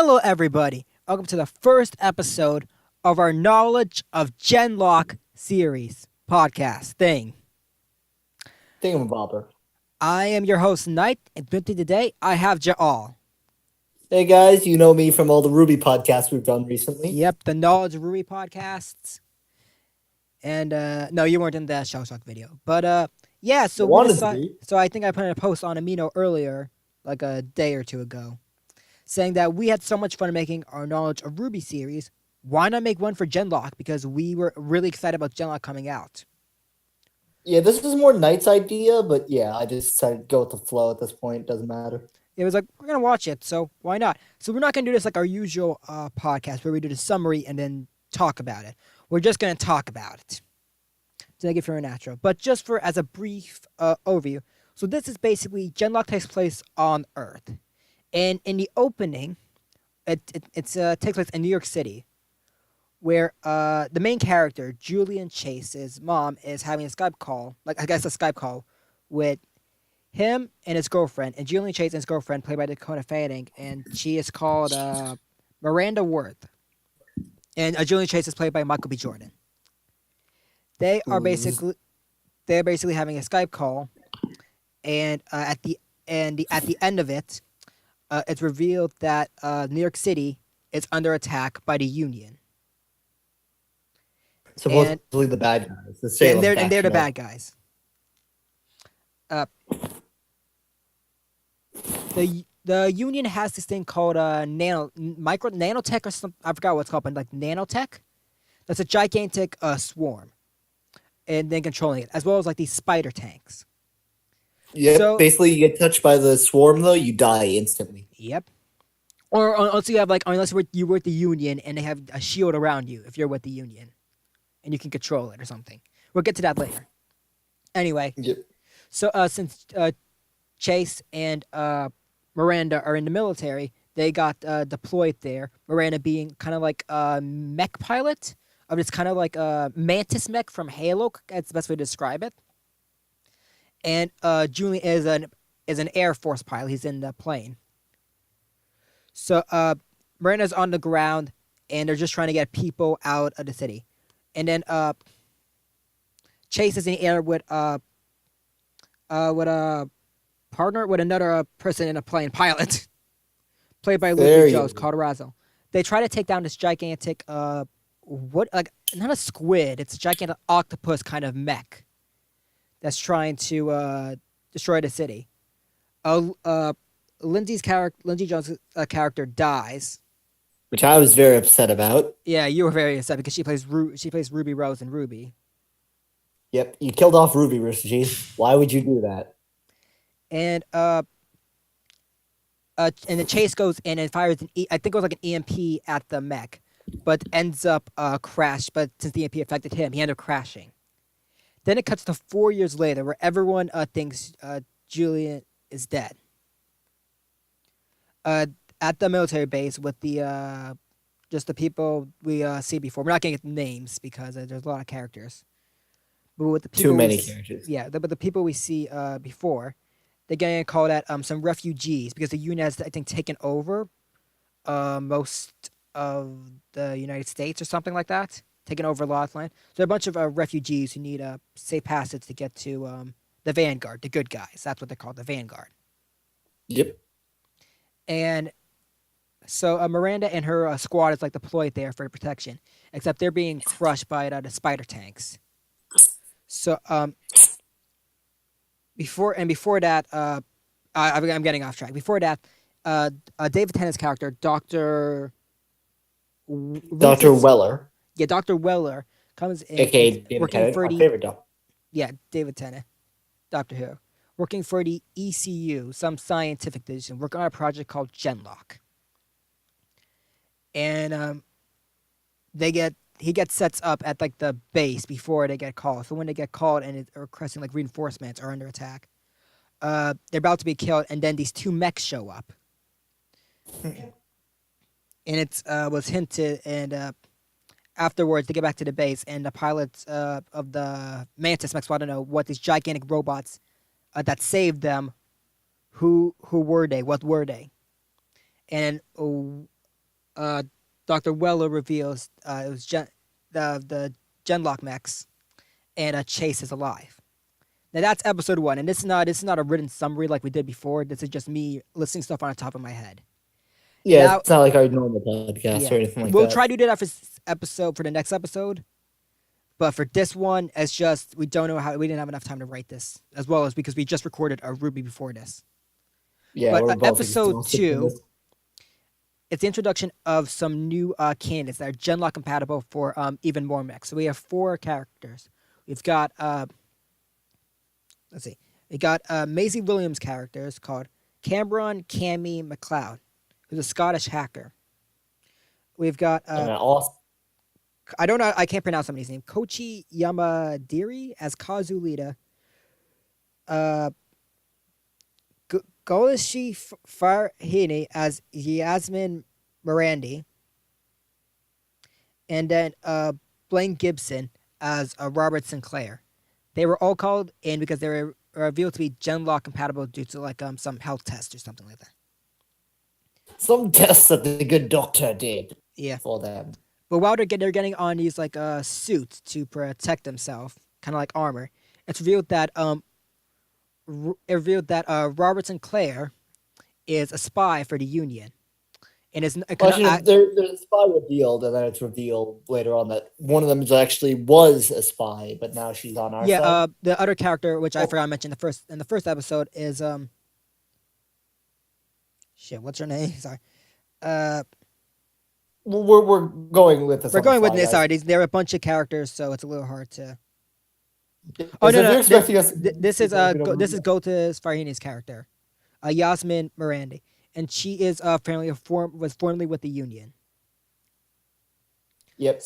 Hello, everybody. Welcome to the first episode of our Knowledge of Genlock series podcast thing. Thingamabobber. I am your host, Knight, and with me today, I have Jellal. Hey guys, you know me from all the Ruby podcasts we've done recently. Yep, the Knowledge of Ruby podcasts. And, no, you weren't in that Shellshock video. But, yeah, so I we wanted to decided. be. So I think I put in a post on Amino earlier, like a day or two ago, saying that we had so much fun making our Knowledge of Ruby series. Why not make one for Genlock? Because we were really excited about Genlock coming out. Yeah, this is more Knight's idea, but yeah, I just decided to go with the flow at this point. Doesn't matter. It was like, we're going to watch it, so why not? So we're not going to do this like our usual podcast where we do the summary and then talk about it. We're just going to talk about it to make it fair and natural. But just for as a brief overview, so this is basically Genlock takes place on Earth. And in the opening, it takes place in New York City, where the main character, Julian Chase's mom, is having a Skype call, like I guess a Skype call, with him and his girlfriend, and Julian Chase and his girlfriend, played by Dakota Fanning, and she is called Miranda Worth, and Julian Chase is played by Michael B. Jordan. They are Who's- basically having a Skype call, and at the end of it, it's revealed that New York City is under attack by the Union. Supposedly the bad guys. The And Salem they're the faction, bad guys. The Union has this thing called nanotech or something. I forgot what it's called, but like nanotech. That's a gigantic swarm, and then controlling it, as well as like these spider tanks. Yep. So- Basically, you get touched by the swarm, though, you die instantly. Yep. Or unless you have unless you're with the Union and they have a shield around you if you're with the Union, and you can control it or something. We'll get to that later. Anyway, Yep. so since Chase and Miranda are in the military, they got deployed there. Miranda being kind of like a mech pilot, of it's kind of like a mantis mech from Halo. That's the best way to describe it. And Julian is an Air Force pilot. He's in the plane. So Miranda's on the ground, and they're just trying to get people out of the city. And then Chase is in the air with a partner, with another person in a plane, pilot, played by There Lucas you Jones, go. called Razzle. They try to take down this gigantic not a squid, it's a gigantic octopus kind of mech that's trying to destroy the city. Lindsay Jones' character dies. Which I was very upset about. Yeah, you were very upset because she plays Ruby Rose in Ruby. Yep. You killed off Ruby, Rooster Teeth. Why would you do that? And the Chase goes in and fires I think it was like an EMP at the mech, but ends up crash. But since the EMP affected him, he ended up crashing. Then it cuts to 4 years later, where everyone thinks Julian is dead. At the military base with the just the people we see before. We're not gonna get names because there's a lot of characters. But with the people Too many we characters. Yeah, but the people we see before, they're getting called at some refugees because the Union has, I think, taken over most of the United States or something like that, taken over a lot of land. So there are a bunch of refugees who need a safe passage to get to the Vanguard, the good guys. That's what they're called, the Vanguard. Yep. And so Miranda and her squad is like deployed there for protection, except they're being crushed by the spider tanks. So before that, I'm getting off track. Before that, David Tennant's character, Dr. Weller, Yeah, Dr. Weller comes in, aka is David working Tennant, for our the favorite dog. David Tennant, Doctor Who, working for the ECU, some scientific division, working on a project called Genlock. And he gets sets up at like the base before they get called. So when they get called and are requesting like reinforcements or under attack, they're about to be killed, and then these two mechs show up. And it was hinted, and afterwards they get back to the base, and the pilots of the Mantis mechs want to know what these gigantic robots that saved them, who were they? What were they? And Dr. Weller reveals it was the Genlock mechs, and Chase is alive. Now that's episode 1, and this is not a written summary like we did before. This is just me listing stuff on the top of my head. Yeah, Now, it's not like our normal podcast or yeah, anything like we'll that. try to do that for the next episode. But for this one, it's just we don't know how we didn't have enough time to write this, as well as because we just recorded a Ruby before this. Yeah, But we're both episode exhausted from 2, this. it's the introduction of some new candidates that are Genlock compatible for even more mechs. So we have 4 characters. We've got let's see, we got Maisie Williams characters called Cameron Cammy McLeod, who's a Scottish hacker. We've got And then also, I don't know, I can't pronounce somebody's name. Kochi Yamadiri as Kazu Lita. Golishi Farhini as Yasmin Morandi. And then Blaine Gibson as Robert Sinclair. They were all called in because they were revealed to be Genlock compatible due to like some health test or something like that. some tests that the good doctor did Yeah. for them. But while they're getting on these like suits to protect themselves, kind of like armor, it's revealed that Robert Sinclair is a spy for the Union, and is Well, actually, there's a spy revealed, and then it's revealed later on that one of them actually was a spy, but now she's on our side. the other character, which I Oh. forgot to mention in the first episode, is shit. What's her name? Sorry. We're going with this. We're on the going with fly, this. guys. Sorry, there are a bunch of characters, so it's a little hard to. Yes, Oh if no, you're no. expecting us, This is Gota's Farhini's character, Yasmin Morandi, and she is was formerly with the Union. Yep. And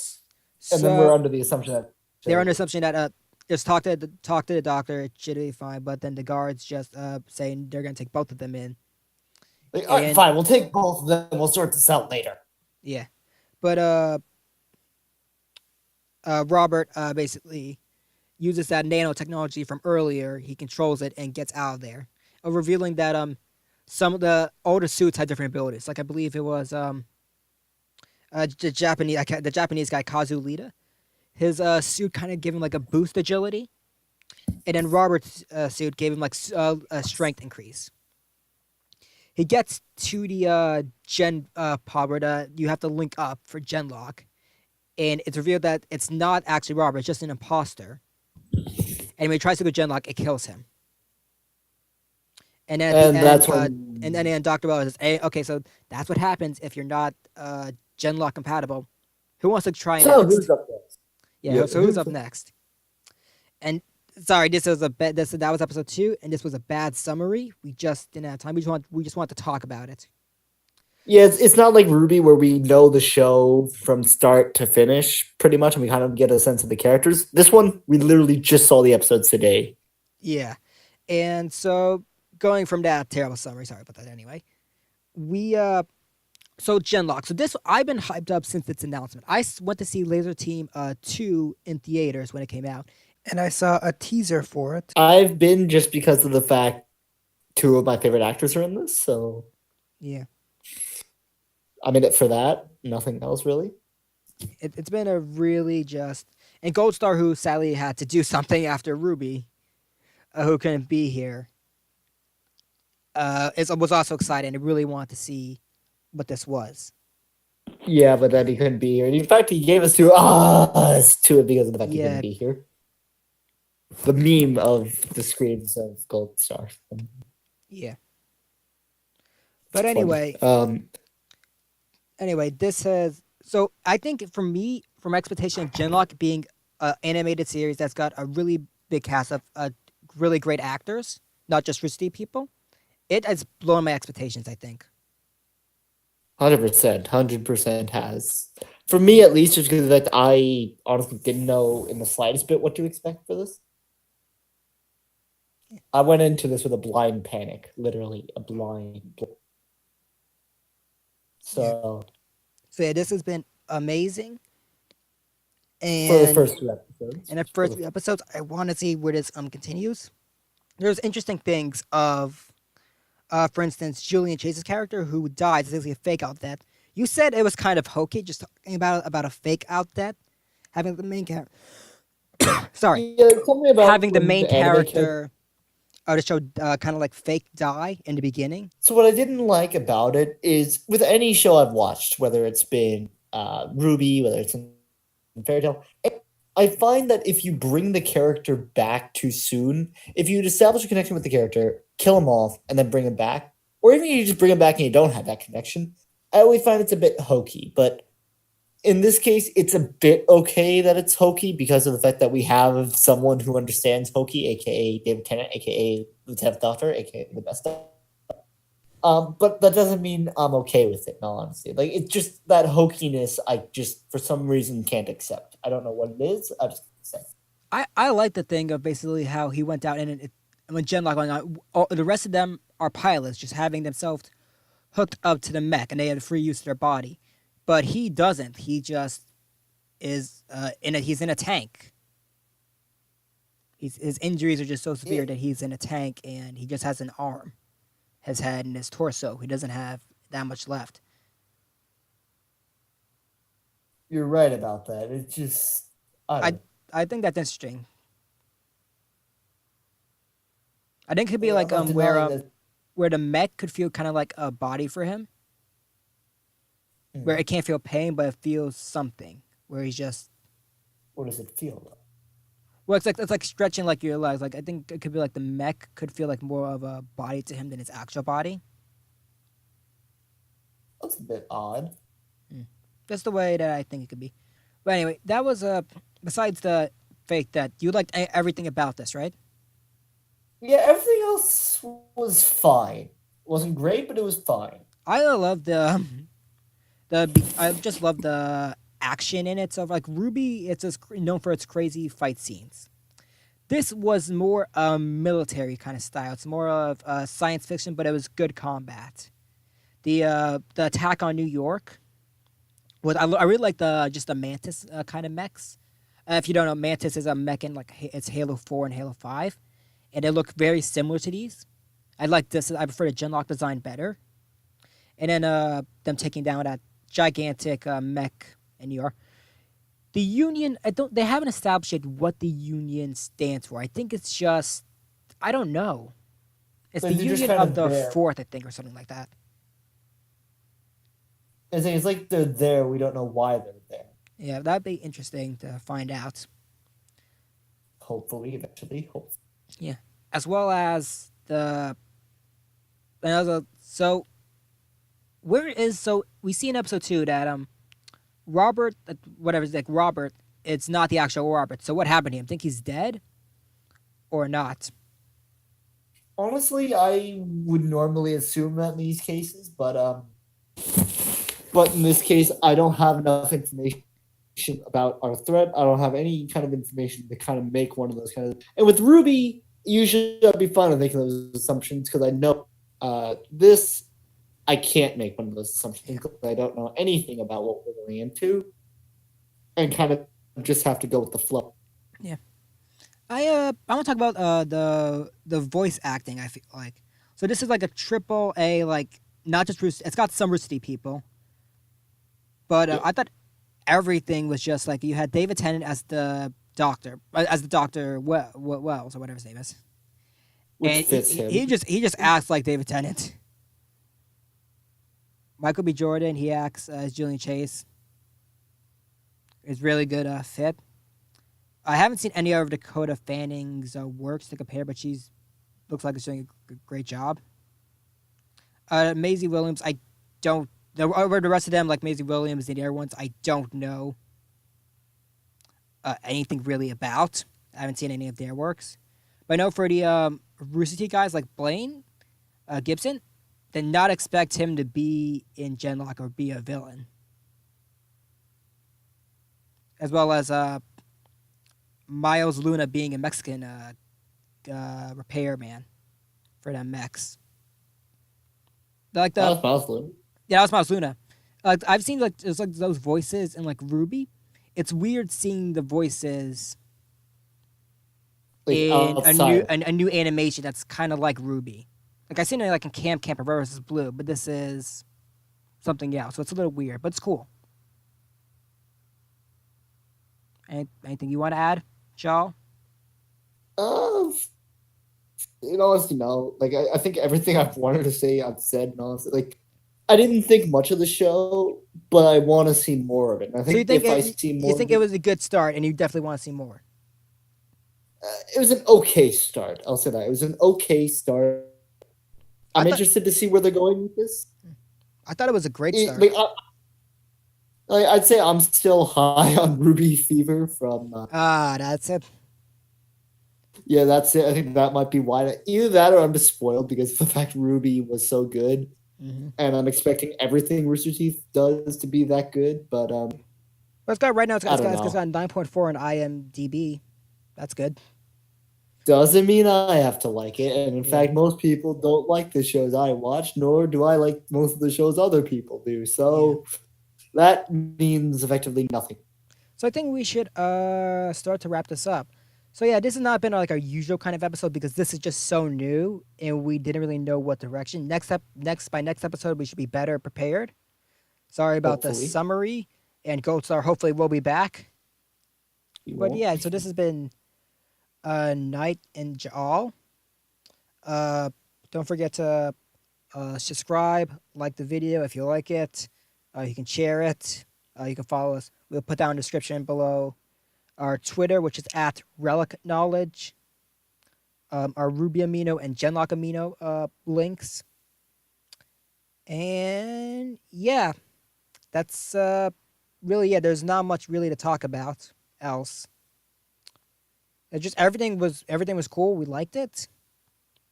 So then we're under the assumption that they're under assumption that just talk to the doctor, it should be fine. But then the guards just saying they're gonna take both of them in. Like, all right, and- fine, we'll take both of them. We'll sort this out later. Yeah, but Robert basically uses that nanotechnology from earlier. He controls it and gets out of there, revealing that some of the older suits had different abilities. Like I believe it was the Japanese guy Kazu Lita. His suit kind of gave him like a boost agility, and then Robert's suit gave him like a strength increase. He gets to the Gen pod where you have to link up for Genlock, and it's revealed that it's not actually Robert; it's just an imposter. And when he tries to go Genlock, it kills him. And then at the that's end, and then Dr. Bell says, "Hey, okay, so that's what happens if you're not Genlock compatible. Who wants to try So next?" who's up next? Yeah, Yeah, so who's who's up up- next? And sorry, that was episode 2, and this was a bad summary. We just didn't have time. We just want to talk about it. Yeah, it's not like Ruby where we know the show from start to finish pretty much, and we kind of get a sense of the characters. This one, we literally just saw the episodes today. Yeah, and so going from that terrible summary, sorry about that. Anyway, we so Genlock. So this I've been hyped up since its announcement. I went to see Laser Team 2 in theaters when it came out, and I saw a teaser for it. I've been just because of the fact 2 of my favorite actors are in this, so Yeah, I'm in it for that. Nothing else really. it's been a really just and Gold Star, who sadly had to do something after Ruby, who couldn't be here, was also excited and really wanted to see what this was. Yeah, but then he couldn't be here. And in fact, he gave us to us to because of the fact he Yeah. couldn't be here. The meme of the screens of Gold Star. Yeah. But anyway, this has so I think for me, from expectation of Genlock being an animated series that's got a really big cast of really great actors, not just Rooster Teeth people, it has blown my expectations. I think. 100% has. For me, at least, just because like I honestly didn't know in the slightest bit what to expect for this. I went into this with a blind panic, literally a blind. So So yeah, this has been amazing. And for the first 2 episodes, in the first 3 episodes, I want to see where this continues. There's interesting things of, for instance, Julian Chase's character who dies is actually a fake out that You said it was kind of hokey, just talking about a fake outlet having the main character. Sorry, Yeah, tell me about having the when main the anime character. character of the show kind of like fake die in the beginning. So what I didn't like about it is with any show I've watched, whether it's been Ruby, whether it's in Fairy Tale, I find that if you bring the character back too soon, if you establish a connection with the character, kill him off, and then bring him back, or even you just bring him back and you don't have that connection, I always find it's a bit hokey. But in this case, it's a bit okay that it's hokey because of the fact that we have someone who understands hokey, aka David Tennant, aka the 10th Doctor, aka the best Doctor. But that doesn't mean I'm okay with it, in all honesty. Like, it's just that hokiness I just, for some reason, can't accept. I don't know what it is. I just can't. I like the thing of basically how he went out and when Genlock went on, the rest of them are pilots, just having themselves hooked up to the mech and they have free use of their body. But he doesn't. He just is he's in a tank. His injuries are just so severe that he's in a tank and he just has an arm, his head, and his torso. He doesn't have that much left. You're right about that. It's just, I I don't I think that's interesting. I think it could be know. like I'm not denying that. where the mech could feel kind of like a body for him, where Hmm. it can't feel pain but it feels something. Where he's just What does it feel though? well, it's like stretching like your legs. Like I think it could be like the mech could feel like more of a body to him than his actual body. That's a bit odd. Mm. That's the way that I think it could be. But anyway, that was besides the fake that you liked everything about this, right? Yeah, everything else was fine. Wasn't great, but it was fine. I love I just love the action in it. So like Ruby, it's just known for its crazy fight scenes. This was more military kind of style. It's more of science fiction, but it was good combat. The attack on New York. I really like the Mantis kind of mechs. If you don't know, Mantis is a mech in like it's Halo 4 and Halo 5, and they look very similar to these. I like this. I prefer the Genlock design better. And then them taking down that gigantic mech in New York. The Union, I don't. They haven't established yet what the Union stands for. I think it's just, I don't know. It's the Like, they're just Union kind of of the there. Fourth, I think, or something like that. It's like they're there. We don't know why they're there. Yeah, that'd be interesting to find out. Hopefully, eventually. Hopefully. Yeah, as well as the another. So where is so we see in episode 2 that Robert, whatever, it's like Robert, it's not the actual Robert. So what happened to him? Think he's dead or not? Honestly, I would normally assume that in these cases, but in this case, I don't have enough information about our threat. I don't have any kind of information to kind of make one of those kind of. And with Ruby, usually I'd be fine with making those assumptions because I know this. I can't make one of those assumptions because I don't know anything about what we're going into, and kind of just have to go with the flow. Yeah. I want to talk about the voice acting. I feel like so this is like a triple A, like not just Rooster. It's got some Rooster Teeth people, but Yeah. I thought everything was just like you had David Tennant as the doctor, Wells or whatever his name is, Which and fits him. he just acts like David Tennant. Michael B. Jordan, he acts as Julian Chase. It's really good fit. I haven't seen any of Dakota Fanning's works to compare, but she's looks like she's doing a great job. Maisie Williams, I don't. Over the rest of them, like Maisie Williams and the other ones, I don't know anything really about. I haven't seen any of their works, but I know for the Rooster Teeth guys like Blaine Gibson, did not expect him to be in Genlock or be a villain, as well as Miles Luna being a Mexican repairman for them mechs. Like That the was Mosley. yeah, that was Miles Luna. Like I've seen like there's like those voices in like Ruby. It's weird seeing the voices Like in outside. a new animation that's kind of like Ruby. Like I seen it like in Camp Camper versus Blue, but this is something else. So it's a little weird, but it's cool. Anything you want to add, Shaw? Uh, in honesty, no. Like I think everything I've wanted to say, I've said. And honestly, like I didn't think much of the show, but I want to see more of it. And I So think if I see you more think of it it, was a good start, and you definitely want to see more. it was an okay start. I'll say that it was an okay start. I I'm thought interested to see where they're going with this. I thought it was a great It, start. like I'd say I'm still high on Ruby Fever from. Ah, that's it. Yeah, that's it. I think that might be why. Either that, or I'm just spoiled because of the fact Ruby was so good, Hmm. and I'm expecting everything Rooster Teeth does to be that good. But But it's got right now. I don't It's know. got 9.4 on IMDb. That's good. Doesn't mean I have to like it. And in Yeah, fact, most people don't like the shows I watch, nor do I like most of the shows other people do. yeah. So that means effectively nothing. So I think we should start to wrap this up. So yeah, this has not been like our usual kind of episode because this is just so new and we didn't really know what direction. Next episode we should be better prepared. Sorry about the Hopefully, summary, and Gold Star hopefully will be back. we But won't. yeah, so this has been Night and Jall. Uh, don't forget to subscribe, like the video if you like it. You can share it. You can follow us. We'll put down a description below our Twitter, which is at Relic Knowledge. Our Ruby Amino and Genlock Amino links. And yeah, that's really, yeah, there's not much really to talk about else. It just everything was cool. We liked it.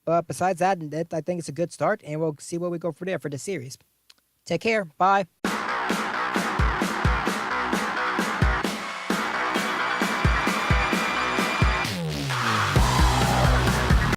But besides that, I think it's a good start, and we'll see where we go from there for the series. Take care. Bye.